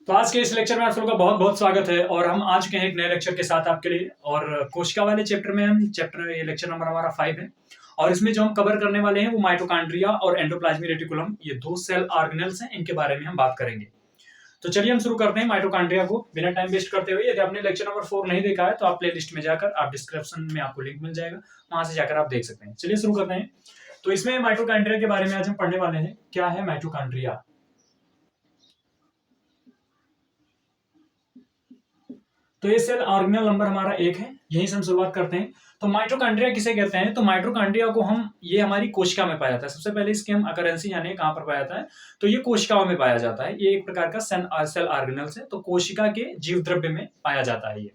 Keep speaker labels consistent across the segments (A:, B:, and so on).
A: तो आज के इस लेक्चर में आप सबका बहुत बहुत स्वागत है और हम आ चुके हैं एक नए लेक्चर के साथ आपके लिए। और कोशिका वाले चैप्टर में हम ये लेक्चर नंबर हमारा 5 है और इसमें जो हम कवर करने वाले हैं वो माइटोकॉन्ड्रिया और एंडोप्लाज्मिक रेटिकुलम, ये दो सेल ऑर्गेनेल्स हैं, इनके बारे में हम बात करेंगे। तो चलिए हम शुरू करते हैं माइटोकॉन्ड्रिया को बिना टाइम वेस्ट करते हुए। यदि आपने लेक्चर नंबर 4 नहीं देखा है तो आप प्ले लिस्ट में जाकर, आप डिस्क्रिप्शन में आपको लिंक मिल जाएगा, वहां से जाकर आप देख सकते हैं। चलिए शुरू करते हैं। तो इसमें माइटोकॉन्ड्रिया के बारे में आज हम पढ़ने वाले हैं। क्या है माइटोकॉन्ड्रिया? तो ये सेल ऑर्गेनल नंबर हमारा 1 है, यहीं से हम शुरुआत करते हैं। तो माइटोकॉन्ड्रिया किसे कहते हैं? तो माइटोकॉन्ड्रिया को हम, ये हमारी कोशिका में पाया जाता है। सबसे पहले इसकी हम अकरेंसी यानी कहां पर पाया जाता है, तो ये कोशिकाओं में पाया जाता है। ये एक प्रकार का सेल ऑर्गेनल्स है, तो कोशिका के जीव द्रव्य में पाया जाता है। ये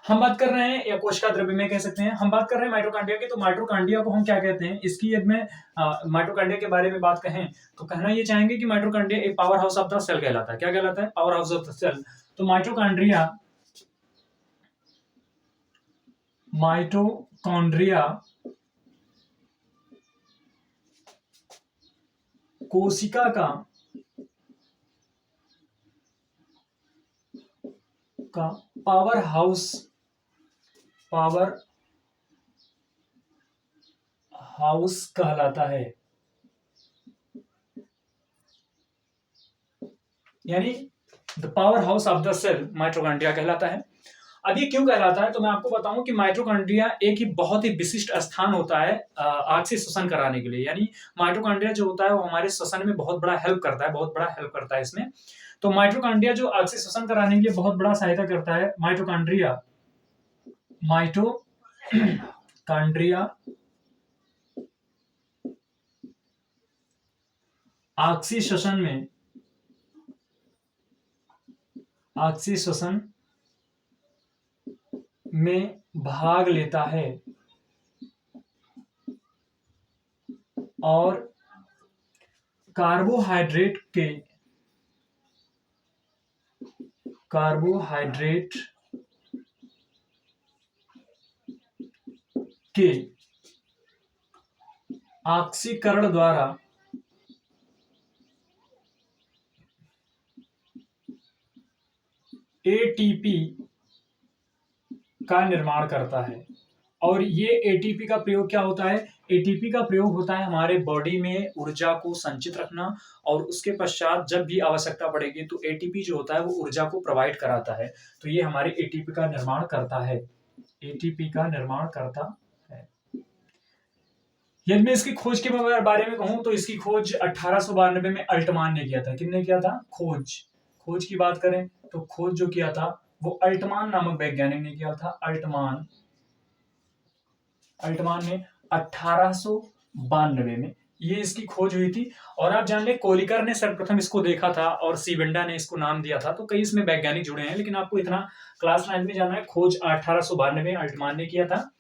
A: हम बात कर रहे हैं, या कोशिका द्रव्य में कह सकते हैं। हम बात कर रहे हैं माइटोकॉन्ड्रिया की, तो माइटोकॉन्ड्रिया को हम क्या कहते हैं? इसकी यदि मैं माइटोकॉन्ड्रिया के बारे में बात कहें तो कहना ये चाहेंगे कि माइटोकॉन्ड्रिया एक powerhouse of the cell कहलाता है। क्या कहलाता है? Powerhouse of the cell. तो माइटोकॉन्ड्रिया कोशिका का पावर हाउस कहलाता है, यानी the powerhouse of the cell mitochondria कहलाता है। अब ये क्यों कहलाता है, तो मैं आपको बताऊं कि माइटोकॉन्ड्रिया एक ही बहुत ही विशिष्ट स्थान होता है आग से श्वसन कराने के लिए। यानी माइटोकॉन्ड्रिया जो होता है वो हमारे श्वसन में बहुत बड़ा हेल्प करता है, बहुत बड़ा हेल्प करता है इसमें। तो माइटोकॉन्ड्रिया जो आग से श्वसन कराने के लिए बहुत बड़ा सहायता करता है। माइटोकॉन्ड्रिया ऑक्सीश्वसन में भाग लेता है और कार्बोहाइड्रेट के ऑक्सीकरण द्वारा एटीपी का निर्माण करता है। और ये एटीपी का प्रयोग क्या होता है? एटीपी का प्रयोग होता है हमारे बॉडी में ऊर्जा को संचित रखना, और उसके पश्चात जब भी आवश्यकता पड़ेगी तो एटीपी जो होता है वो ऊर्जा को प्रोवाइड कराता है। तो ये हमारे एटीपी का निर्माण करता है, यदि मैं इसकी खोज के बारे में कहूं तो इसकी खोज 1892 में अल्टमान ने किया था। किसने किया था? खोज की बात करें तो खोज जो किया था वो अल्टमान नामक वैज्ञानिक ने किया था। अल्टमान ने 1892 में ये इसकी खोज हुई थी। और आप जान ले, कोलिकर ने सर्वप्रथम इसको देखा था और सीवेंडा ने इसको नाम दिया था। तो कई इसमें वैज्ञानिक जुड़े हैं, लेकिन आपको इतना क्लास 9 में जाना है। खोज 1892 में अल्टमान ने किया था,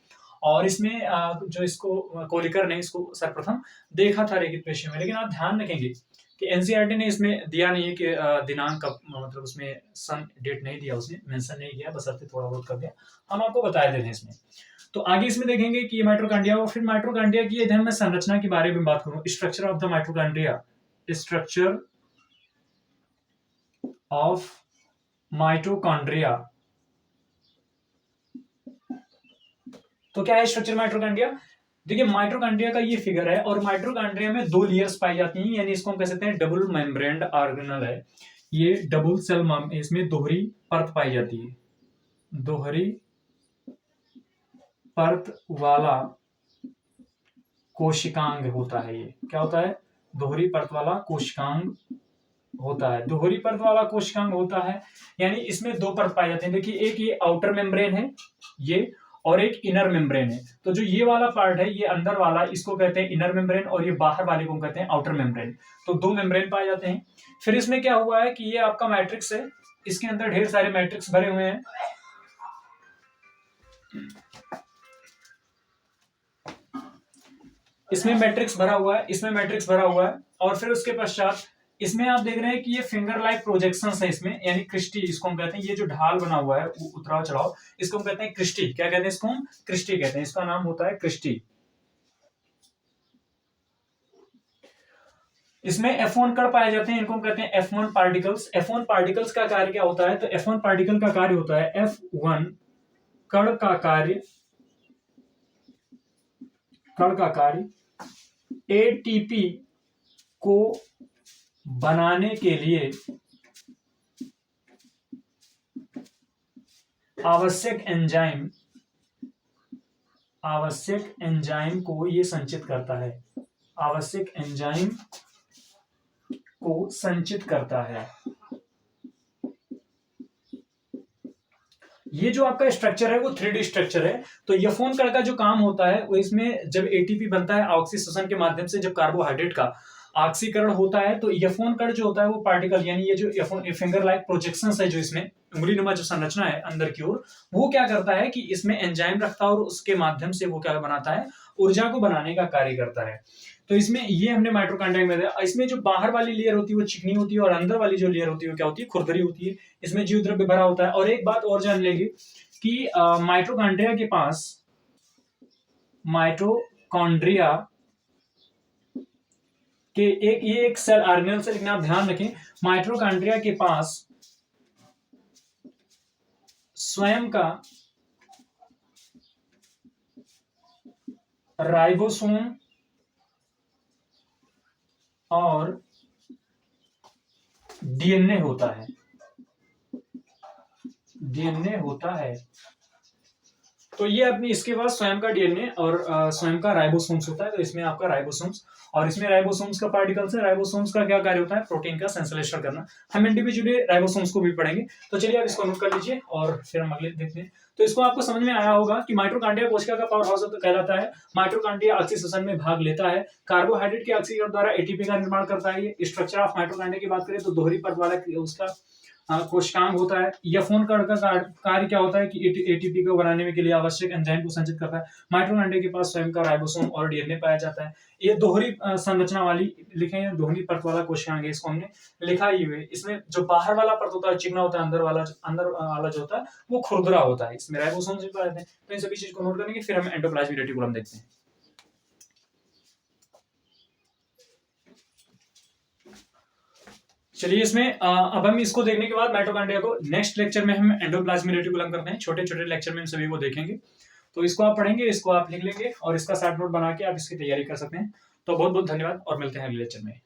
A: और इसमें जो इसको कोलिकर ने इसको सर्वप्रथम देखा था रेगित पेशियों में। लेकिन आप ध्यान रखेंगे कि एनसीईआरटी ने इसमें दिया नहीं है कि दिनांक कब, मतलब उसमें सन डेट नहीं दिया, उसने मेंशन नहीं किया, बस थोड़ा बहुत कर दिया। हम आपको बता देते हैं इसमें। तो आगे इसमें देखेंगे कि माइटोकॉन्ड्रिया, और फिर माइटोकॉन्ड्रिया की यदि मैं संरचना के बारे में बात करूं, स्ट्रक्चर ऑफ द माइटोकॉन्ड्रिया, तो क्या है स्ट्रक्चर माइटोकॉन्ड्रिया? देखिए, माइटोकॉन्ड्रिया का ये फिगर है, और माइटोकॉन्ड्रिया में 2 लेयर्स पाई जाती हैं, यानी इसको हम कह सकते हैं डबल मेम्ब्रेन्ड ऑर्गेनल है। ये डबल सेल, इसमें दोहरी परत पाई जाती है, दोहरी परत वाला कोशिकांग होता है। ये क्या होता है? दोहरी परत वाला कोशिकांग होता है। दोहरी परत वाला कोशिकांग होता है, यानी इसमें 2 परत पाई जाती है। देखिए, एक ये आउटर मेम्ब्रेन है ये, और एक इनर मेम्ब्रेन है। तो जो ये वाला पार्ट है, ये अंदर वाला, इसको कहते हैं इनर मेम्ब्रेन, और ये बाहर वाले को कहते हैं आउटर मेम्ब्रेन। तो 2 मेम्ब्रेन पाए जाते हैं। फिर इसमें क्या हुआ है कि ये आपका मैट्रिक्स है, इसके अंदर ढेर सारे मैट्रिक्स भरे हुए हैं। इसमें मैट्रिक्स भरा हुआ है, और फिर उसके पश्चात इसमें आप देख रहे हैं कि ये फिंगर लाइक प्रोजेक्शंस है इसमें, यानी क्रिस्टी इसको हम कहते हैं। ये जो ढाल बना हुआ है, उतराव चढ़ाव, इसको हम कहते हैं क्रिस्टी। क्या कहते हैं इसको? हम क्रिस्टी कहते हैं। इसका नाम होता है क्रिस्टी। इसमें F1 कण पाए जाते हैं, इनको हम कहते हैं F1 पार्टिकल्स। F1 पार्टिकल्स का कार्य क्या होता है? तो F1 पार्टिकल का कार्य होता है, F1 कण का कार्य, कण का कार्य एटीपी को बनाने के लिए आवश्यक एंजाइम को ये संचित करता है, आवश्यक एंजाइम को संचित करता है। ये जो आपका स्ट्रक्चर है वो 3D स्ट्रक्चर है। तो F1 कण का जो काम होता है वो इसमें जब एटीपी बनता है ऑक्सीडेशन के माध्यम से, जब कार्बोहाइड्रेट का ऑक्सीकरण होता है, तो F1 कण जो होता है वो पार्टिकल, यानी ये जो F1 फिंगर लाइक प्रोजेक्शंस है जो इसमें उंगली नुमा जो संरचना है अंदर की ओर, वो क्या करता है कि इसमें एंजाइम रखता है और उसके माध्यम से वो क्या बनाता है, ऊर्जा को बनाने का कार्य करता है। तो इसमें ये हमने माइटोकॉन्ड्रिया में देखा। इसमें जो बाहर वाली लेयर होती है वो चिकनी होती है और अंदर वाली जो लेयर होती है वो क्या होती है, खुरदरी होती है। इसमें जीव द्रव्य भरा होता है। और एक बात और जान लेंगे कि माइटोकॉन्ड्रिया के पास, माइटोकॉन्ड्रिया के एक सेल ऑर्गेनेल से, लेकिन आप ध्यान रखें माइटोकॉन्ड्रिया के पास स्वयं का राइबोसोम और डीएनए होता है, डीएनए होता है। तो ये अपनी इसके पास स्वयं का डीएनए और स्वयं का राइबोसोम्स होता है। तो इसमें आपका राइबोसोम्स, और इसमें राइबोसोम्स का पार्टिकल्स है। राइबोसोम्स का क्या कार्य होता है? प्रोटीन का संश्लेषण करना। हम इंडिविजुअली राइबोसोम्स को भी पढ़ेंगे। तो चलिए आप इसको नोट कर लीजिए और फिर हम अगले देखते हैं। तो इसको आपको समझ में आया होगा कि माइटोकॉन्ड्रिया कोशिका का पावर हाउस कहलाता है। माइटोकॉन्ड्रिया ऑक्सीडेशन में भाग लेता है, कार्बोहाइड्रेट के ऑक्सीकरण द्वारा एटीपी का निर्माण करता है। ये स्ट्रक्चर ऑफ माइटोकॉन्ड्रिया की बात करें तो दोहरी परत वाला उसका कोशिकांग होता है। F1 कण का कार्य क्या होता है कि एटीपी को बनाने के लिए आवश्यक एंजाइम को संचित करता है। माइटोकॉन्ड्रिया के पास स्वयं का राइबोसोम और डीएनए पाया जाता है। ये दोहरी संरचना वाली लिखे, दोहरी परत वाला कोशिकांग है, इसको हमने लिखा ही हुए। इसमें जो बाहर वाला परत होता है चिकना होता है, अंदर वाला जो होता है वो खुरदरा होता है। इसमें राइबोसोम भी पाए जाते हैं। तो इन सभी चीज को नोट करेंगे, फिर हम एंडोप्लाज्मिक रेटिकुलम देखते हैं। चलिए इसमें अब हम इसको देखने के बाद माइटोकॉन्ड्रिया को नेक्स्ट लेक्चर में हम एंडोप्लाज्मिक रेटिकुलम करते हैं। छोटे छोटे लेक्चर में हम सभी को देखेंगे। तो इसको आप पढ़ेंगे, इसको आप लिख लेंगे और इसका शॉर्ट नोट बना के आप इसकी तैयारी कर सकते हैं। तो बहुत बहुत धन्यवाद और मिलते हैं अगले लेक्चर में।